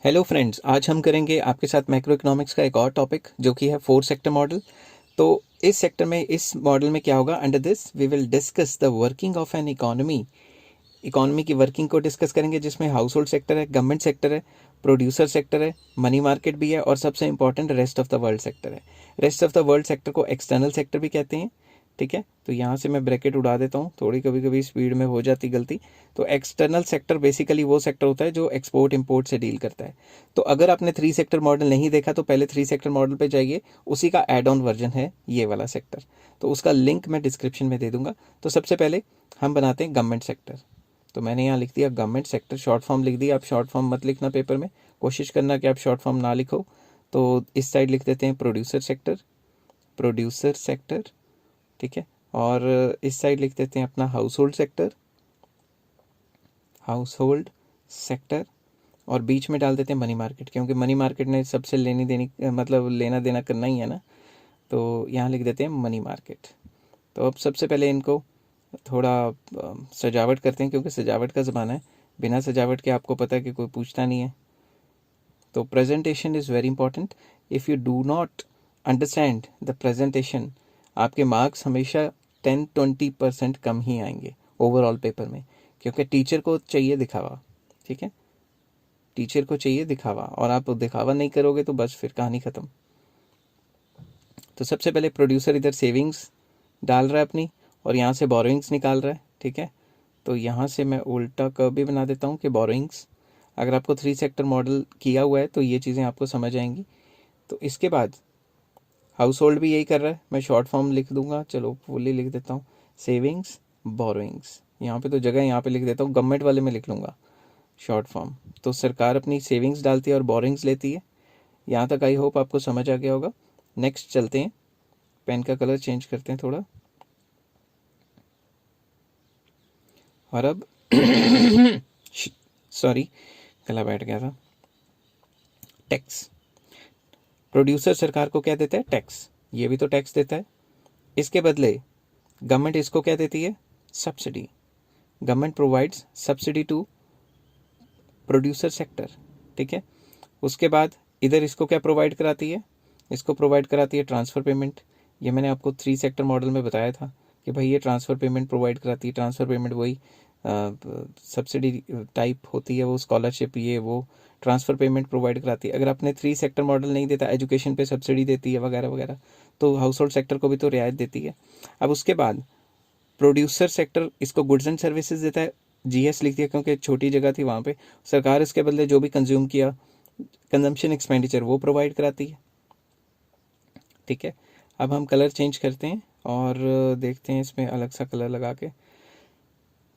Hello friends, आज हम करेंगे आपके साथ मैक्रो इकोनॉमिक्स का एक और टॉपिक जो कि है फोर सेक्टर मॉडल। तो इस मॉडल में क्या होगा, under this we will discuss the working of an economy. Economy की वर्किंग को डिस्कस करेंगे, जिसमें हाउस होल्ड सेक्टर है, गवर्नमेंट सेक्टर है, प्रोड्यूसर सेक्टर है, मनी मार्केट भी है और सबसे important rest of the world sector है। Rest of the world sector को एक्सटर्नल सेक्टर भी कहते हैं। ठीक है, तो यहाँ से मैं ब्रैकेट उड़ा देता हूँ, थोड़ी कभी कभी स्पीड में हो जाती गलती। तो एक्सटर्नल सेक्टर बेसिकली वो सेक्टर होता है जो एक्सपोर्ट इंपोर्ट से डील करता है। तो अगर आपने थ्री सेक्टर मॉडल नहीं देखा तो पहले थ्री सेक्टर मॉडल पे जाइए, उसी का एड ऑन वर्जन है ये वाला सेक्टर। तो उसका लिंक मैं डिस्क्रिप्शन में दे दूंगा। तो सबसे पहले हम बनाते हैं गवर्नमेंट सेक्टर। तो मैंने यहाँ लिख दिया गवर्नमेंट सेक्टर, शॉर्ट फॉर्म लिख दिया। आप शॉर्ट फॉर्म मत लिखना पेपर में, कोशिश करना कि आप शॉर्ट फॉर्म ना लिखो। तो इस साइड लिख देते हैं प्रोड्यूसर सेक्टर, प्रोड्यूसर सेक्टर। ठीक है, और इस साइड लिख देते हैं अपना house hold sector, house hold sector. और बीच में डाल देते हैं मनी मार्केट, क्योंकि मनी मार्केट ने सबसे लेनी देनी मतलब लेना देना करना ही है ना। तो यहाँ लिख देते हैं मनी मार्केट। तो अब सबसे पहले इनको थोड़ा सजावट करते हैं, क्योंकि सजावट का ज़माना है। बिना सजावट के आपको पता है कि कोई पूछता नहीं है। तो presentation is very important. If you do not understand the presentation, आपके मार्क्स हमेशा 10-20% कम ही आएंगे ओवरऑल पेपर में, क्योंकि टीचर को चाहिए दिखावा। ठीक है, टीचर को चाहिए दिखावा, और आप दिखावा नहीं करोगे तो बस फिर कहानी ख़त्म। तो सबसे पहले प्रोड्यूसर इधर सेविंग्स डाल रहा है अपनी, और यहाँ से बोरोइंग्स निकाल रहा है। ठीक है, तो यहाँ से मैं उल्टा कर्व भी बना देता हूँ कि बोरोइंग्स। अगर आपको थ्री सेक्टर मॉडल किया हुआ है तो ये चीज़ें आपको समझ आएंगी। तो इसके बाद हाउस होल्ड भी यही कर रहा है। मैं शॉर्ट फॉर्म लिख दूंगा, चलो फुली लिख देता हूँ, सेविंग्स बोरोइंग्स। यहाँ पे तो जगह यहाँ पे लिख देता हूँ, गवर्नमेंट वाले में लिख लूँगा शॉर्ट फॉर्म। तो सरकार अपनी सेविंग्स डालती है और बोरोइंग्स लेती है। यहाँ तक आई होप आपको समझ आ गया होगा। नेक्स्ट चलते हैं, पेन का कलर चेंज करते हैं थोड़ा। और अब सॉरी, गला बैठ गया था। टैक्स, प्रोड्यूसर सरकार को क्या देता है? टैक्स। ये भी तो टैक्स देता है। इसके बदले गवर्नमेंट इसको क्या देती है? Subsidy. Government provides subsidy to producer sector. ठीक है, उसके बाद इधर इसको क्या प्रोवाइड कराती है? इसको प्रोवाइड कराती है ट्रांसफ़र पेमेंट। ये मैंने आपको थ्री सेक्टर मॉडल में बताया था कि भाई ये ट्रांसफ़र पेमेंट प्रोवाइड कराती है। ट्रांसफ़र पेमेंट वही सब्सिडी टाइप होती है, वो स्कॉलरशिप ये वो ट्रांसफ़र पेमेंट प्रोवाइड कराती है। अगर आपने थ्री सेक्टर मॉडल नहीं देता, एजुकेशन पे सब्सिडी देती है वगैरह वगैरह, तो हाउस होल्ड सेक्टर को भी तो रियायत देती है। अब उसके बाद प्रोड्यूसर सेक्टर इसको गुड्स एंड सर्विसेज देता है। जीएस लिख दिया क्योंकि छोटी जगह थी वहाँ पे। सरकार इसके बदले जो भी कंज्यूम किया, कंजम्पशन एक्सपेंडिचर, वो प्रोवाइड कराती है। ठीक है, अब हम कलर चेंज करते हैं और देखते हैं इसमें अलग सा कलर लगा के।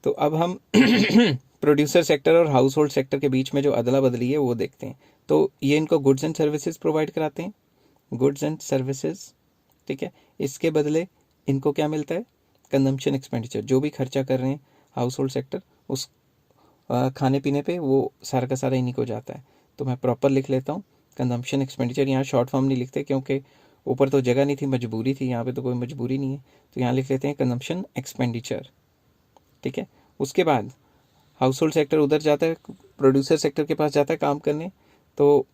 तो अब हम प्रोड्यूसर सेक्टर और हाउस होल्ड सेक्टर के बीच में जो अदला बदली है वो देखते हैं। तो ये इनको गुड्स एंड सर्विसेज प्रोवाइड कराते हैं, गुड्स एंड सर्विसेज। ठीक है, इसके बदले इनको क्या मिलता है? कंजम्पशन एक्सपेंडिचर, जो भी खर्चा कर रहे हैं हाउस होल्ड सेक्टर उस खाने पीने पे, वो सारा का सारा इन्हीं को जाता है। तो मैं प्रॉपर लिख लेता हूँ कंजम्पशन एक्सपेंडिचर। यहाँ शॉर्ट फॉर्म नहीं लिखते क्योंकि ऊपर तो जगह नहीं थी, मजबूरी थी। यहाँ पे तो कोई मजबूरी नहीं है, तो यहाँ लिख लेते हैं कंजम्पशन एक्सपेंडिचर। ठीक है, उसके बाद हाउस होल्ड सेक्टर उधर जाता है, प्रोड्यूसर सेक्टर के पास जाता है काम करने। तो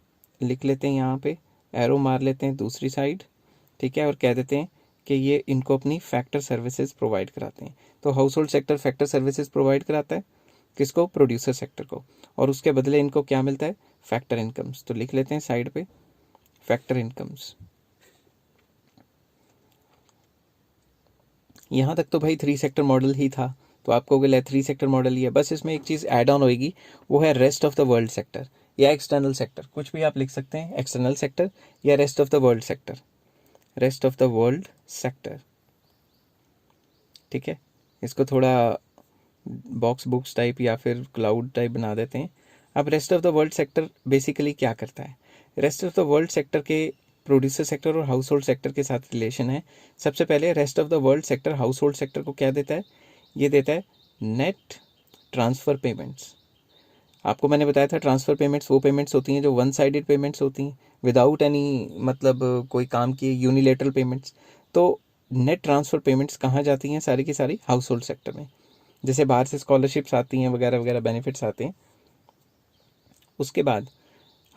लिख लेते हैं यहाँ पे, एरो मार लेते हैं दूसरी साइड। ठीक है, और कह देते हैं कि ये इनको अपनी फैक्टर सर्विसेज प्रोवाइड कराते हैं। तो house hold sector factor services provide कराता है किसको? प्रोड्यूसर सेक्टर को। और उसके बदले इनको क्या मिलता है? Factor incomes. तो लिख लेते हैं साइड पे फैक्टर इनकम्स। यहाँ तक तो भाई थ्री सेक्टर मॉडल ही था, तो आपको बोले थ्री सेक्टर मॉडल ही है। बस इसमें एक चीज़ ऐड ऑन होगी, वो है rest of the world sector या एक्सटर्नल सेक्टर, कुछ भी आप लिख सकते हैं, एक्सटर्नल सेक्टर या rest of the world sector, rest of the world sector. ठीक है, इसको थोड़ा बॉक्स बुक्स टाइप या फिर क्लाउड टाइप बना देते हैं। अब rest of the world sector basically क्या करता है? Rest of the world sector के प्रोड्यूसर सेक्टर और हाउस होल्ड सेक्टर के साथ रिलेशन है। सबसे पहले rest of the world sector house hold sector को क्या देता है? ये देता है नेट ट्रांसफ़र पेमेंट्स। आपको मैंने बताया था ट्रांसफ़र पेमेंट्स वो पेमेंट्स होती हैं जो वन साइडेड पेमेंट्स होती हैं, विदाउट एनी मतलब कोई काम किए, यूनिलेटरल पेमेंट्स। तो नेट ट्रांसफ़र पेमेंट्स कहाँ जाती हैं? सारी की सारी हाउस होल्ड सेक्टर में। जैसे बाहर से स्कॉलरशिप्स आती हैं वगैरह वगैरह, बेनिफिट्स आते हैं। उसके बाद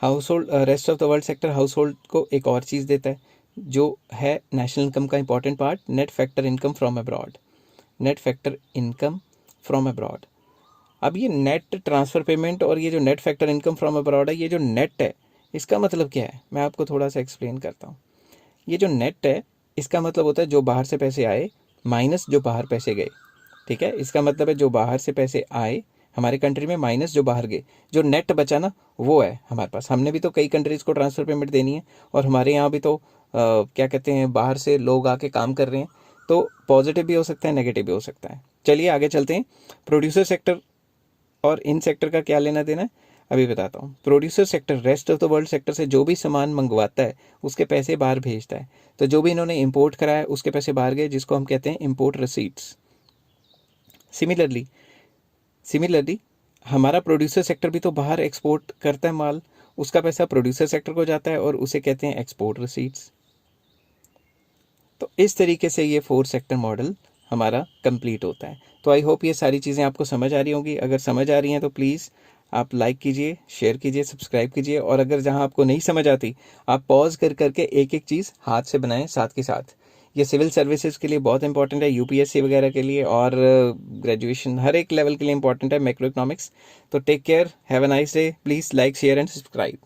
house hold, rest of the world sector house hold को एक और चीज़ देता है जो है नेशनल इनकम का important part, net factor income from abroad. Net factor income from abroad. अब ये नेट ट्रांसफ़र पेमेंट और ये जो net factor income from abroad है, ये जो नेट है इसका मतलब क्या है, मैं आपको थोड़ा सा एक्सप्लेन करता हूँ। ये जो नेट है इसका मतलब होता है जो बाहर से पैसे आए माइनस जो बाहर पैसे गए, ठीक है। इसका मतलब है जो बाहर से पैसे आए हमारे कंट्री में माइनस जो बाहर गए, जो नेट बचा ना वो है हमारे पास। हमने भी तो कई कंट्रीज़ को ट्रांसफ़र पेमेंट देनी है और हमारे यहाँ भी तो क्या कहते हैं, बाहर से लोग आके काम कर रहे हैं, तो पॉजिटिव भी हो सकता है नेगेटिव भी हो सकता है। चलिए आगे चलते हैं। प्रोड्यूसर सेक्टर और इन सेक्टर का क्या लेना देना है अभी बताता हूँ। Producer sector rest of the world sector से जो भी सामान मंगवाता है उसके पैसे बाहर भेजता है। तो जो भी इन्होंने इंपोर्ट करा है उसके पैसे बाहर गए, जिसको हम कहते हैं इंपोर्ट रिसीट्स। सिमिलरली हमारा प्रोड्यूसर सेक्टर भी तो बाहर एक्सपोर्ट करता है माल, उसका पैसा प्रोड्यूसर सेक्टर को जाता है और उसे कहते हैं एक्सपोर्ट रिसीट्स। तो इस तरीके से ये 4 सेक्टर मॉडल हमारा कंप्लीट होता है। तो आई होप ये सारी चीज़ें आपको समझ आ रही होंगी। अगर समझ आ रही हैं तो प्लीज़ आप लाइक कीजिए, शेयर कीजिए, सब्सक्राइब कीजिए, और अगर जहां आपको नहीं समझ आती आप पॉज कर करके एक एक चीज़ हाथ से बनाएं साथ के साथ। ये सिविल सर्विसेज के लिए बहुत इंपॉर्टेंट है, यूपीएससी वगैरह के लिए और ग्रेजुएशन हर एक लेवल के लिए इंपॉर्टेंट है मैक्रो इकोनॉमिक्स। तो take care, have a nice day, please like share and subscribe.